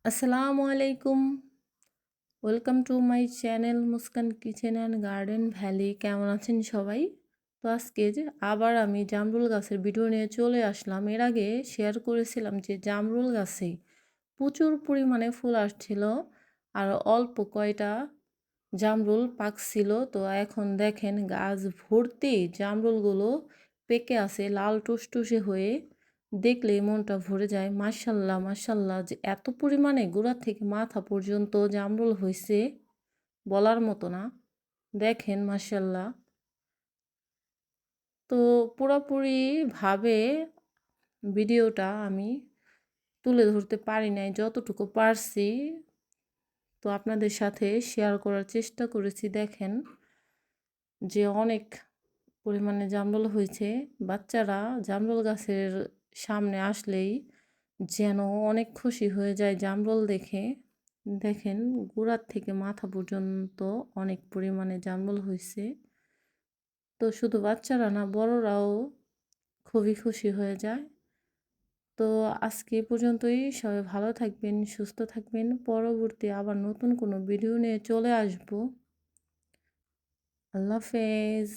আসসালামু আলাইকুম। Welcome to my channel Muskan kitchen and garden valley. কেমন আছেন সবাই? তো আজকে যে আবার আমি জামরুল গাছের ভিডিও নিয়ে চলে আসলাম। এর আগে শেয়ার করেছিলাম যে জামরুল গাছে প্রচুর পরিমাণে ফুল আসছিল আর অল্প কয়টা জামরুল পাকছিল। তো এখন দেখেন গাছ ভর্তি জামরুলগুলো পেকে আছে লাল টুসটুসে হয়ে। দেখলেই মনটা ভরে যায়। মাশাল্লাহ মাশাল্লাহ, যে এত পরিমাণে গোড়া থেকে মাথা পর্যন্ত জামরুল হয়েছে বলার মতো না। দেখেন মাশাল্লাহ। তো পুরোপুরিভাবে ভিডিওটা আমি তুলে ধরতে পারি নাই, যতটুকু পারছি তো আপনাদের সাথে শেয়ার করার চেষ্টা করেছি। দেখেন যে অনেক পরিমাণে জামরুল হয়েছে। বাচ্চারা জামরুল গাছের সামনে আসলেই যেন অনেক খুশি হয়ে যায় জামরুল দেখে। দেখেন গোড়ার থেকে মাথা পর্যন্ত অনেক পরিমাণে জামরুল হয়েছে। তো শুধু বাচ্চারা না, বড়রাও খুবই খুশি হয়ে যায়। তো আজকে এ পর্যন্তই। সবাই ভালো থাকবেন, সুস্থ থাকবেন। পরবর্তী আবার নতুন কোনো ভিডিও নিয়ে চলে আসবো। আল্লাহ হাফেজ।